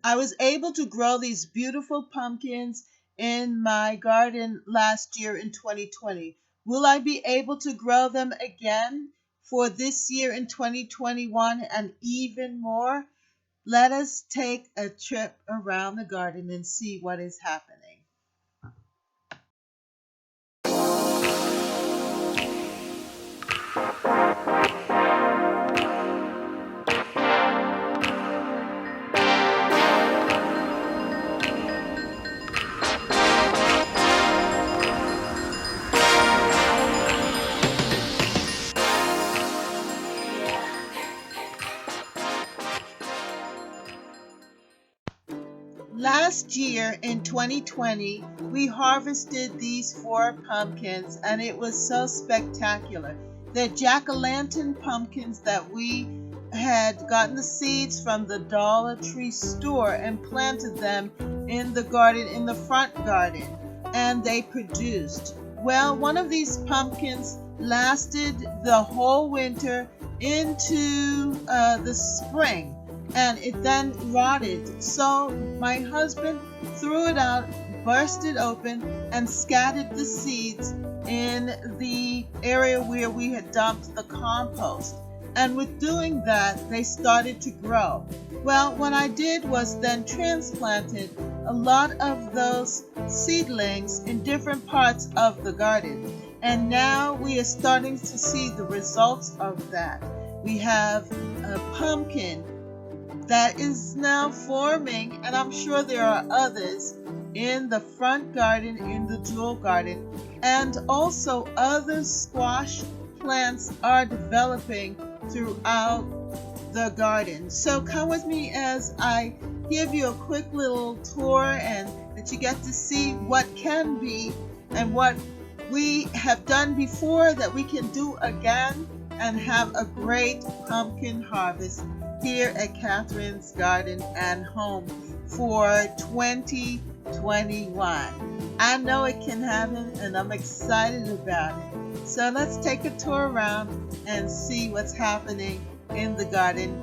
I was able to grow these beautiful pumpkins in my garden last year in 2020. Will I be able to grow them again for this year in 2021 and even more? Let us take a trip around the garden and see what is happening. Last year in 2020, we harvested these 4 pumpkins and it was so spectacular. They're jack-o'-lantern pumpkins that we had gotten the seeds from the Dollar Tree store and planted them in the garden, in the front garden, and they produced. Well, one of these pumpkins lasted the whole winter into the spring, and it then rotted. So my husband threw it out, burst it open, and scattered the seeds in the area where we had dumped the compost. And with doing that, they started to grow. Well, what I did was then transplanted a lot of those seedlings in different parts of the garden. And now we are starting to see the results of that. We have a pumpkin that is now forming, and I'm sure there are others in the front garden, in the jewel garden, and also other squash plants are developing throughout the garden. So come with me as I give you a quick little tour and that you get to see what can be and what we have done before that we can do again and have a great pumpkin harvest here at Catherine's Garden and Home for 2021. I know it can happen and I'm excited about it. So let's take a tour around and see what's happening in the garden.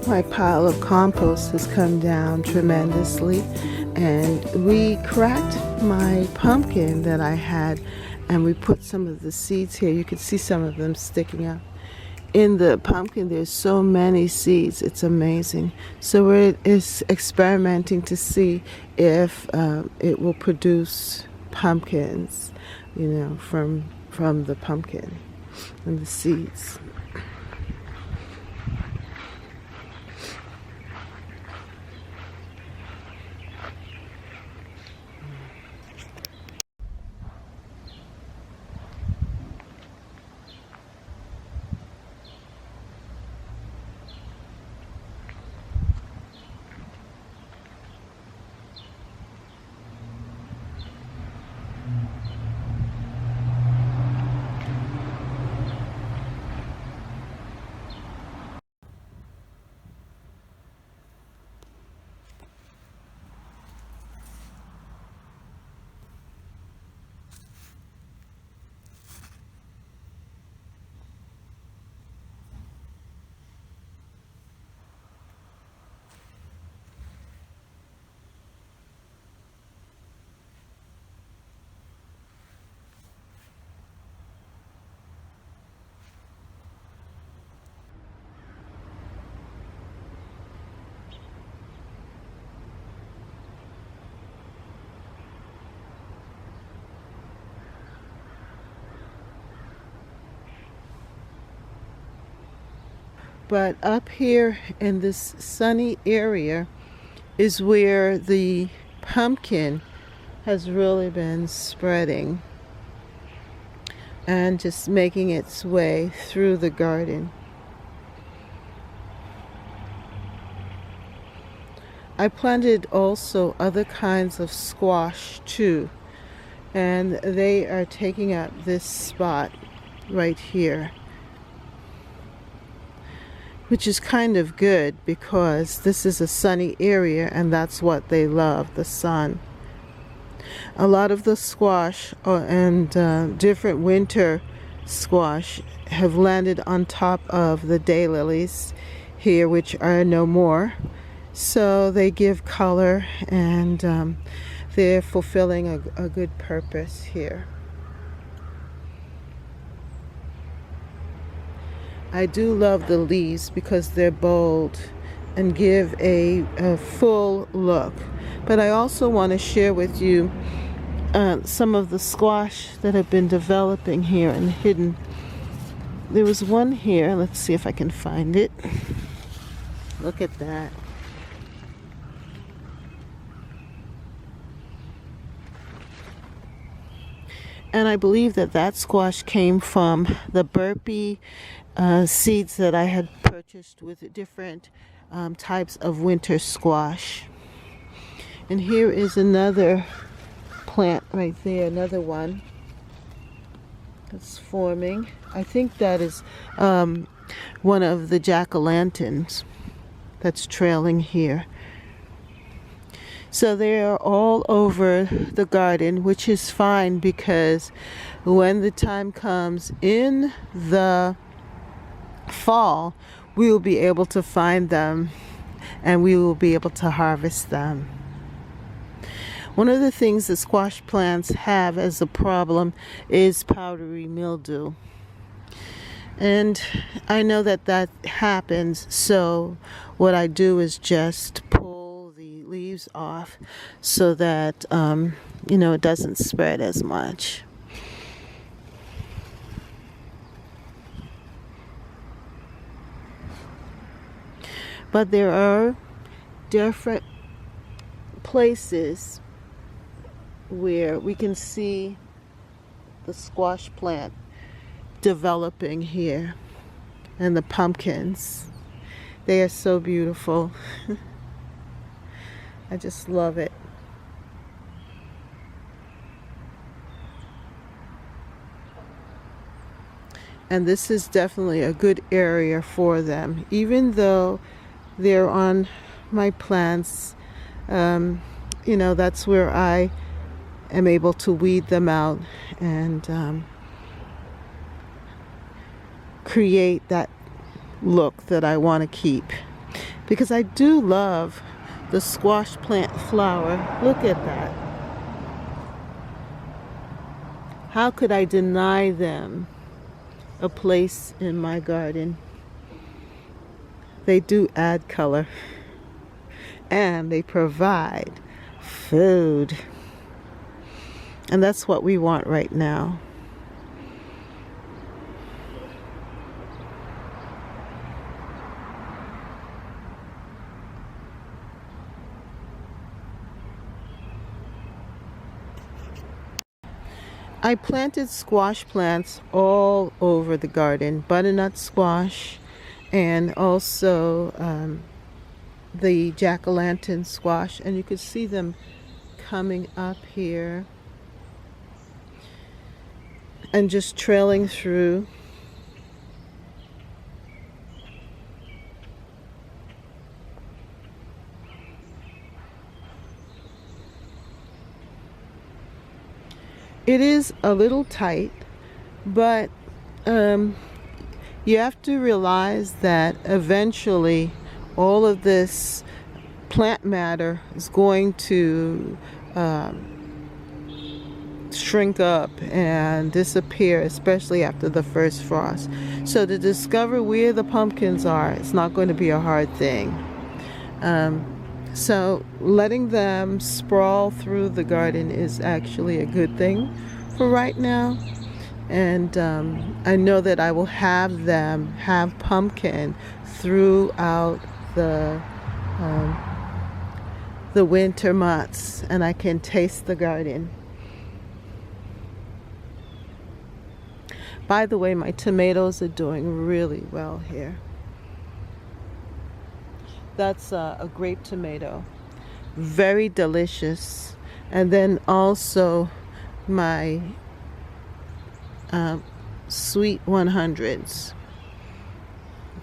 My pile of compost has come down tremendously, and we cracked my pumpkin that I had, and we put some of the seeds here. You can see some of them sticking up. In the pumpkin, there's so many seeds. It's amazing. So we're experimenting to see if it will produce pumpkins, from the pumpkin and the seeds. But up here in this sunny area is where the pumpkin has really been spreading and just making its way through the garden. I planted also other kinds of squash too, and they are taking up this spot right here, which is kind of good because this is a sunny area and that's what they love, the sun. A lot of the squash and different winter squash have landed on top of the daylilies here, which are no more. So they give color, and they're fulfilling a good purpose here. I do love the leaves because they're bold and give a full look. But I also want to share with you some of the squash that have been developing here and hidden. There was one here. Let's see if I can find it. Look at that. And I believe that squash came from the burpee seeds that I had purchased with different types of winter squash. And here is another plant right there, another one that's forming. I think that is one of the jack-o'-lanterns that's trailing here. So they are all over the garden, which is fine because when the time comes in the fall, we will be able to find them and we will be able to harvest them. One of the things that squash plants have as a problem is powdery mildew. And I know that happens, so what I do is just pull the leaves off so that it doesn't spread as much. But there are different places where we can see the squash plant developing here, and the pumpkins. They are so beautiful. I just love it. And this is definitely a good area for them, even though they're on my plants. That's where I am able to weed them out and create that look that I want to keep, because I do love the squash plant flower. Look at that. How could I deny them a place in my garden? They do add color and they provide food, and that's what we want right now. I planted squash plants all over the garden, butternut squash, and also the jack-o'-lantern squash, and you could see them coming up here and just trailing through. It is a little tight, but you have to realize that eventually all of this plant matter is going to shrink up and disappear, especially after the first frost. So to discover where the pumpkins are, it's not going to be a hard thing. So letting them sprawl through the garden is actually a good thing for right now. And I know that I will have them have pumpkin throughout um, the winter months, and I can taste the garden. By the way, my tomatoes are doing really well here. That's a grape tomato, very delicious. And then also my sweet 100s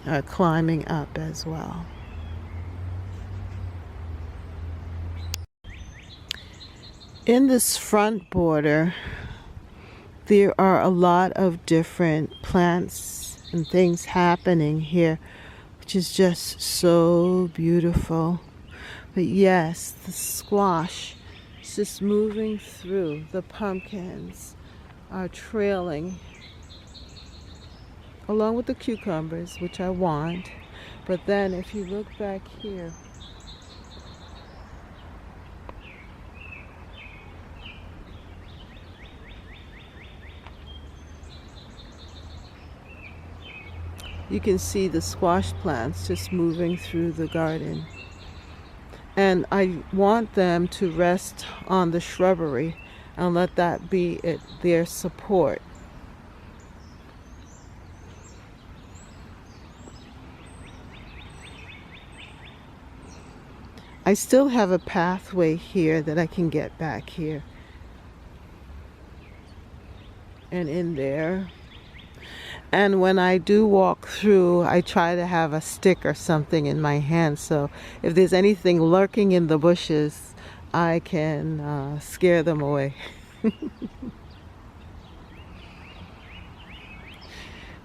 are climbing up as well. In this front border, there are a lot of different plants and things happening here, which is just so beautiful. But yes, the squash is just moving through. The pumpkins are trailing along with the cucumbers, which I want. But then if you look back here, you can see the squash plants just moving through the garden. And I want them to rest on the shrubbery and let that be their support. I still have a pathway here that I can get back here and in there. And when I do walk through, I try to have a stick or something in my hand, so if there's anything lurking in the bushes, I can scare them away.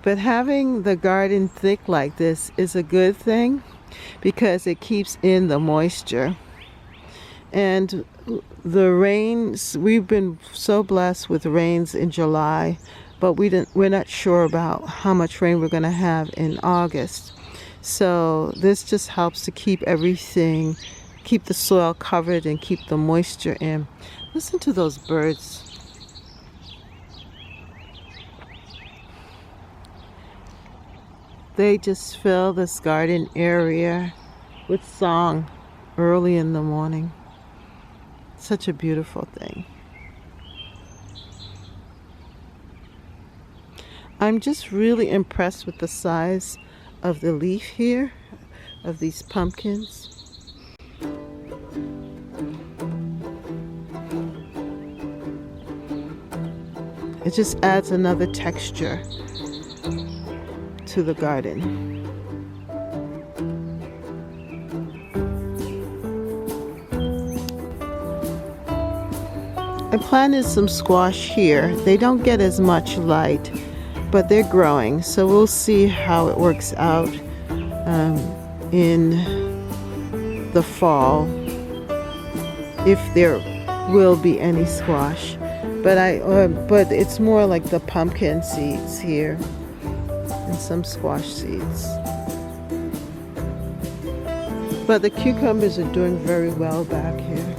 But having the garden thick like this is a good thing because it keeps in the moisture. And the rains, we've been so blessed with rains in July, but we're not sure about how much rain we're going to have in August. So this just helps to keep everything, keep the soil covered and keep the moisture in. Listen to those birds. They just fill this garden area with song early in the morning. Such a beautiful thing. I'm just really impressed with the size of the leaf here, of these pumpkins. It just adds another texture to the garden. I planted some squash here. They don't get as much light, but they're growing, so we'll see how it works out in the fall, if there will be any squash. But it's more like the pumpkin seeds here and some squash seeds. But the cucumbers are doing very well back here.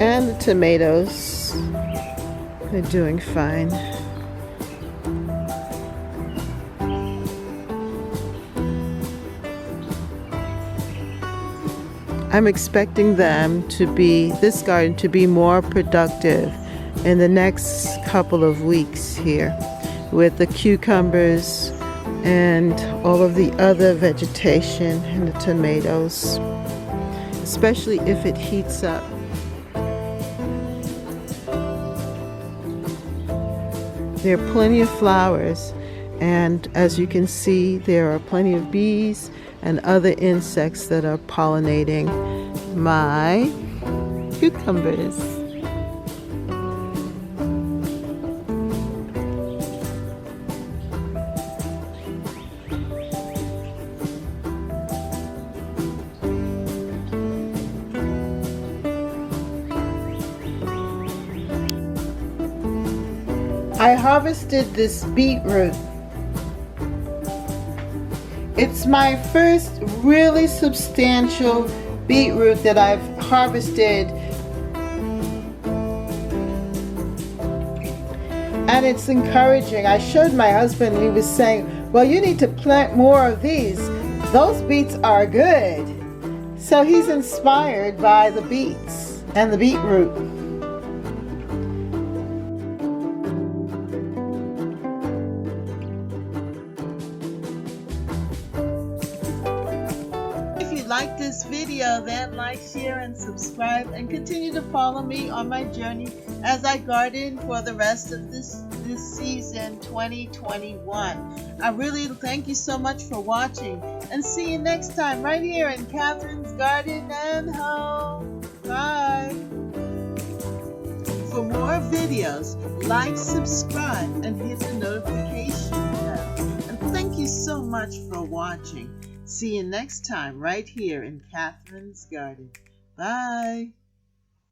And the tomatoes are doing fine. I'm expecting this garden to be more productive in the next couple of weeks here with the cucumbers and all of the other vegetation and the tomatoes, especially if it heats up. There are plenty of flowers, and as you can see, there are plenty of bees and other insects that are pollinating my cucumbers. harvested this beetroot. It's my first really substantial beetroot that I've harvested, and it's encouraging. I showed my husband, and he was saying, well, you need to plant more of these. Those beets are good. So he's inspired by the beets and the beetroot. If you like this video, then like, share, and subscribe, and continue to follow me on my journey as I garden for the rest of this season 2021. I really thank you so much for watching, and see you next time right here in Catherine's Garden and Home. Bye. For more videos, like, subscribe, and hit the notification bell. And thank you so much for watching. See you next time right here in Catherine's Garden. Bye.